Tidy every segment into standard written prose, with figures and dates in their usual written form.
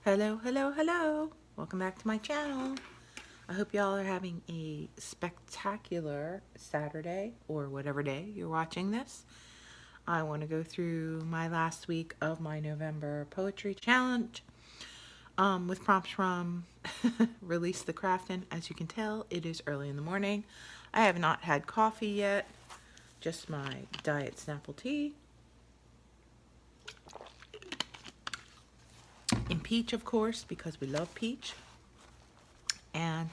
Hello, hello, hello. Welcome back to my channel. I hope y'all are having a spectacular Saturday or whatever day you're watching this. I want to go through my last week of my November poetry challenge with prompts from Release the Craftin'. As you can tell, it is early in the morning. I have not had coffee yet, just my diet Snapple tea. In peach, of course, because we love peach. And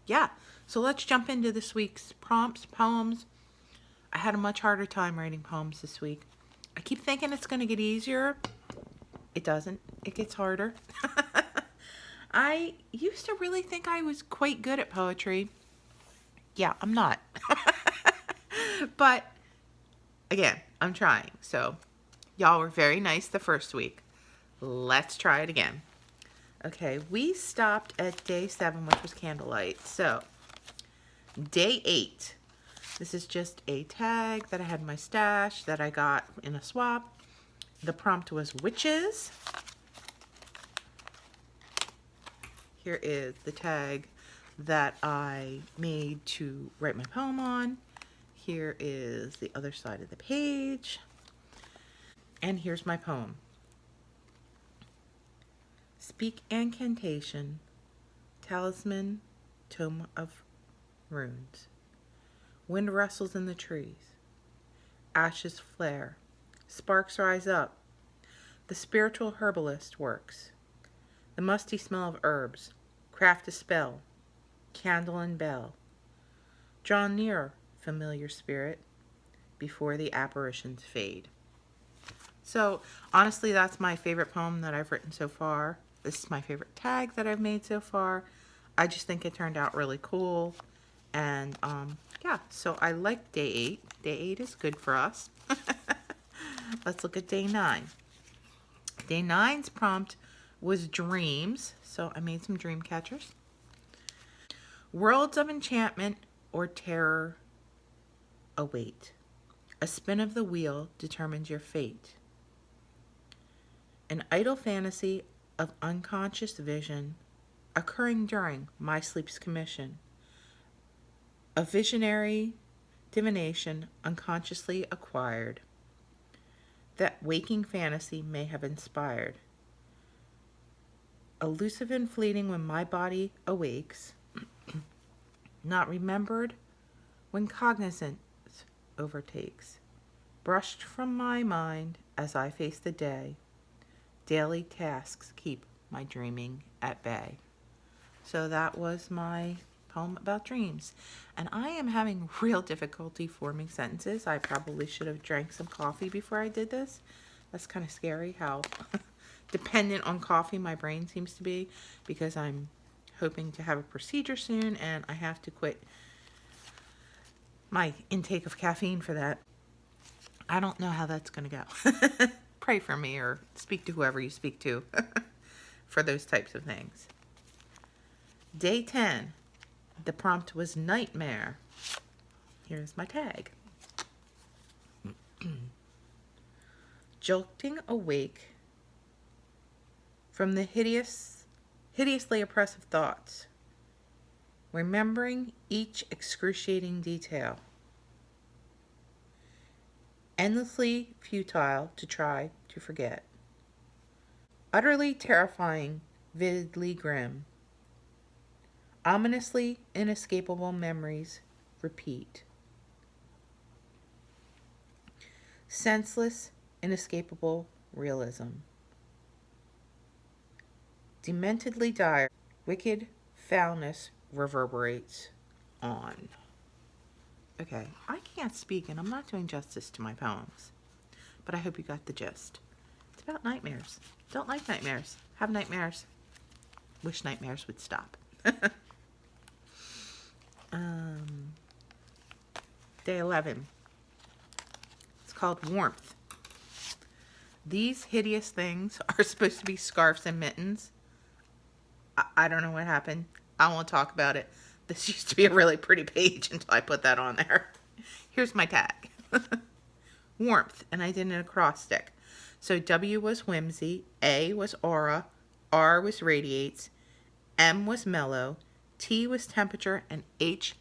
yeah, so let's jump into this week's prompts, poems. I had a much harder time writing poems this week. I keep thinking it's going to get easier. It doesn't. It gets harder. I used to really think I was quite good at poetry. Yeah, I'm not. But again, I'm trying. So y'all were very nice the first week. Let's try it again. Okay, we stopped at day 7, which was candlelight. So, day 8. This is just a tag that I had in my stash that I got in a swap. The prompt was witches. Here is the tag that I made to write my poem on. Here is the other side of the page. And here's my poem. Speak incantation, talisman, tome of runes. Wind rustles in the trees. Ashes flare. Sparks rise up. The spiritual herbalist works. The musty smell of herbs. Craft a spell. Candle and bell. Draw near, familiar spirit, before the apparitions fade. So, honestly, that's my favorite poem that I've written so far. This is my favorite tag that I've made so far. I just think it turned out really cool. And, yeah, so I like day 8. Day 8 is good for us. Let's look at day 9. Day 9's prompt was dreams. So I made some dream catchers. Worlds of enchantment or terror await. A spin of the wheel determines your fate. An idle fantasy of unconscious vision occurring during my sleep's commission. A visionary divination unconsciously acquired that waking fantasy may have inspired. Elusive and fleeting when my body awakes, not remembered when cognizance overtakes. Brushed from my mind as I face the day, daily tasks keep my dreaming at bay. So that was my poem about dreams. And I am having real difficulty forming sentences. I probably should have drank some coffee before I did this. That's kind of scary how dependent on coffee my brain seems to be, because I'm hoping to have a procedure soon and I have to quit my intake of caffeine for that. I don't know how that's going to go. Pray for me or speak to whoever you speak to for those types of things. Day 10, the prompt was nightmare. Here's my tag. Jolting awake from the hideously oppressive thoughts, remembering each excruciating detail. Endlessly futile to try to forget. Utterly terrifying, vividly grim. Ominously inescapable memories repeat. Senseless, inescapable realism. Dementedly dire, wicked foulness reverberates on. Okay, I can't speak and I'm not doing justice to my poems, but I hope you got the gist. It's about nightmares. Don't like nightmares. Have nightmares. Wish nightmares would stop. Day 11. It's called warmth. These hideous things are supposed to be scarves and mittens. I don't know what happened. I won't talk about it. This used to be a really pretty page until I put that on there. Here's my tag. Warmth, and I did an acrostic. So W was whimsy, A was aura, R was radiates, M was mellow, T was temperature, and H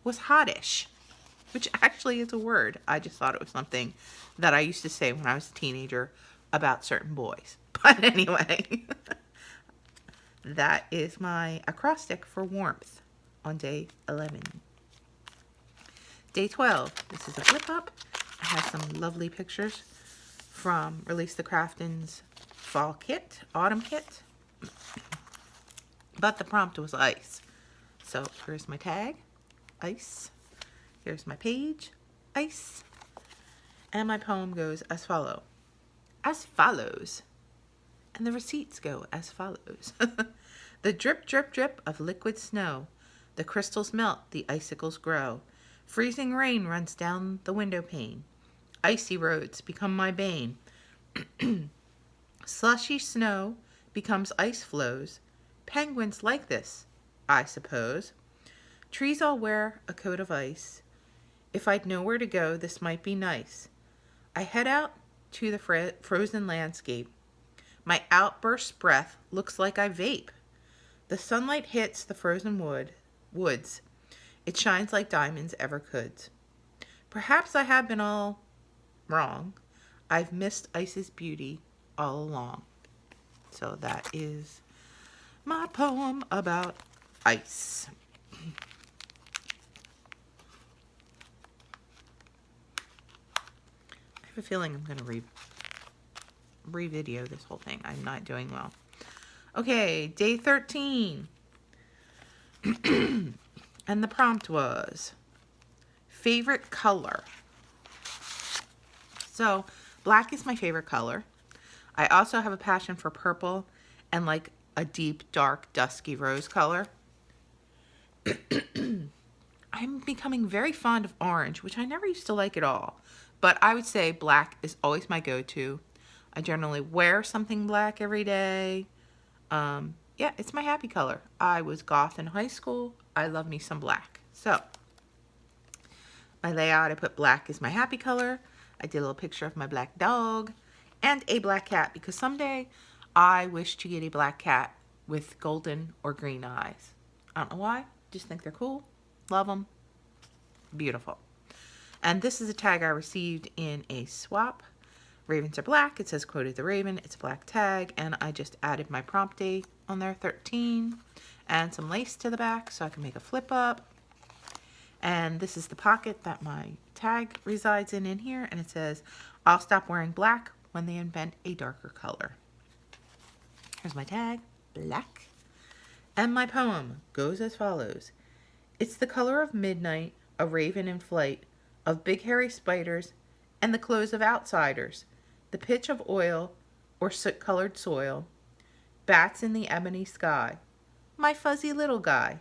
was hottish, which actually is a word. I just thought it was something that I used to say when I was a teenager about certain boys. But anyway, that is my acrostic for warmth on day 11. Day 12, this is a flip up. I have some lovely pictures from Release the Crafton's fall kit, autumn kit. But the prompt was ice. So here's my tag, ice. Here's my page, ice. And my poem goes as follows. And the receipts go as follows. The drip, drip, drip of liquid snow. The crystals melt, the icicles grow. Freezing rain runs down the window pane. Icy roads become my bane. Slushy snow becomes ice flows. Penguins like this, I suppose. Trees all wear a coat of ice. If I'd nowhere to go, this might be nice. I head out to the frozen landscape. My outburst breath looks like I vape. The sunlight hits the frozen woods. It shines like diamonds ever could. Perhaps I have been all wrong. I've missed ice's beauty all along. So that is my poem about ice. I have a feeling I'm going to re-video this whole thing. I'm not doing well. Okay, day 13. And the prompt was favorite color. So black is my favorite color. I also have a passion for purple and like a deep, dark, dusky rose color. I'm becoming very fond of orange, which I never used to like at all. But I would say black is always my go-to. I generally wear something black every day. Yeah, it's my happy color. I was goth in high school. I love me some black. So, my layout, I put black as my happy color. I did a little picture of my black dog and a black cat because someday I wish to get a black cat with golden or green eyes. I don't know why. Just think they're cool. Love them. Beautiful. And this is a tag I received in a swap. Ravens are black. It says quoted the raven. It's a black tag. And I just added my prompt date on there, 13. And some lace to the back so I can make a flip up. And this is the pocket that my tag resides in here. And it says, I'll stop wearing black when they invent a darker color. Here's my tag, black. And my poem goes as follows. It's the color of midnight, a raven in flight, of big hairy spiders, and the clothes of outsiders, the pitch of oil or soot-colored soil, bats in the ebony sky, my fuzzy little guy.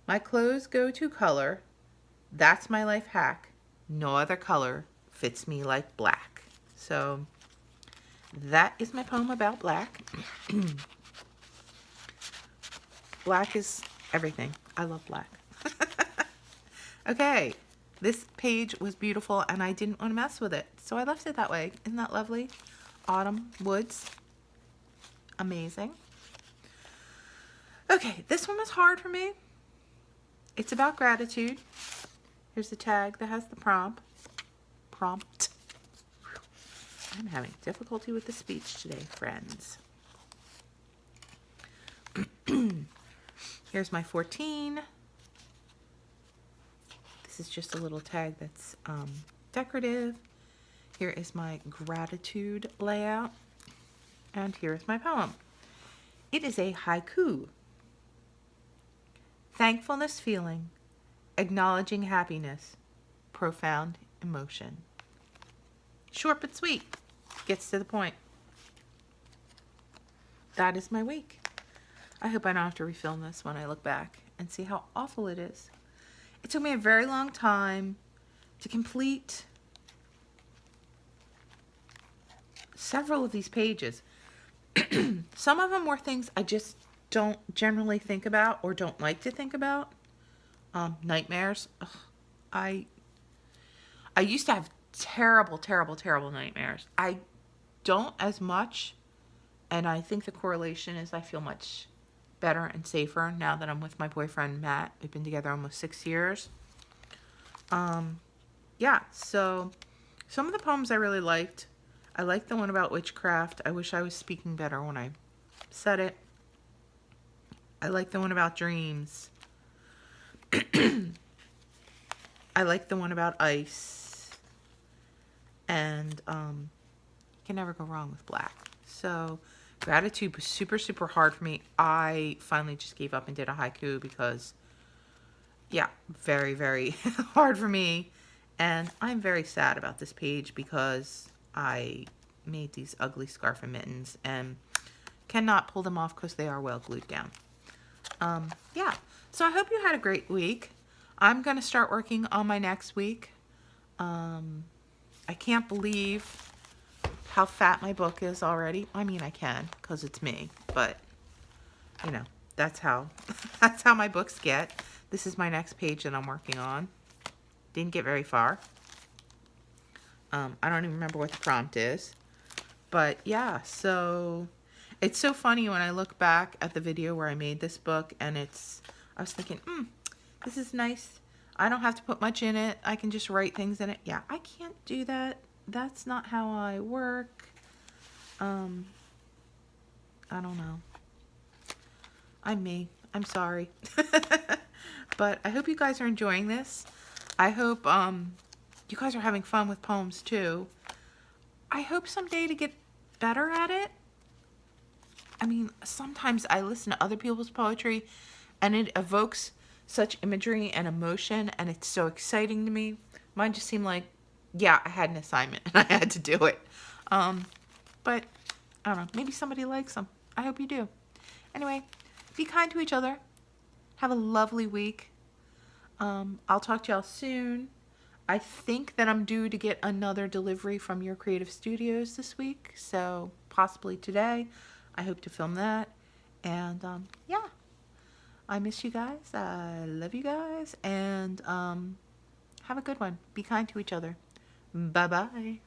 My clothes go to color, that's my life hack. No other color fits me like black. So that is my poem about black. Black is everything. I love black. Okay, this page was beautiful and I didn't want to mess with it, so I left it that way. Isn't that lovely? Autumn woods. Amazing. Okay, this one was hard for me. It's about gratitude. Here's the tag that has the prompt. I'm having difficulty with the speech today, friends. Here's my 14. This is just a little tag that's decorative. Here is my gratitude layout. And here is my poem. It is a haiku. Thankfulness feeling, acknowledging happiness, profound emotion. Short but sweet, gets to the point. That is my week. I hope I don't have to refilm this when I look back and see how awful it is. It took me a very long time to complete several of these pages. Some of them were things I just don't generally think about or don't like to think about. Nightmares. Ugh, I used to have terrible nightmares. I don't as much And I think the correlation is I feel much better and safer now that I'm with my boyfriend, Matt. We've been together almost 6 years. Yeah, so some of the poems I really liked. I liked the one about witchcraft. I wish I was speaking better when I said it. I liked the one about dreams. I liked the one about ice. And you can never go wrong with black. So gratitude was super, super hard for me. I finally just gave up and did a haiku because, yeah, very, very hard for me. And I'm very sad about this page because I made these ugly scarf and mittens and cannot pull them off because they are well glued down. Yeah, so I hope you had a great week. I'm going to start working on my next week. I can't believe how fat my book is already. I mean, I can because it's me, but you know, that's how that's how my books get. This is my next page that I'm working on. Didn't get very far. I don't even remember what the prompt is. But yeah, so it's so funny when I look back at the video where I made this book and I was thinking, this is nice. I don't have to put much in it. I can just write things in it. Yeah, I can't do that. That's not how I work. I don't know. I'm me. I'm sorry. But I hope you guys are enjoying this. I hope you guys are having fun with poems too. I hope someday to get better at it. I mean, sometimes I listen to other people's poetry and it evokes such imagery and emotion and it's so exciting to me. Mine just seemed like, yeah, I had an assignment and I had to do it. But I don't know, maybe somebody likes them. I hope you do. Anyway, be kind to each other. Have a lovely week. I'll talk to y'all soon. I think that I'm due to get another delivery from Your Creative Studios this week, so possibly today. I hope to film that. And yeah, I miss you guys. I love you guys. And have a good one. Be kind to each other. Bye-bye.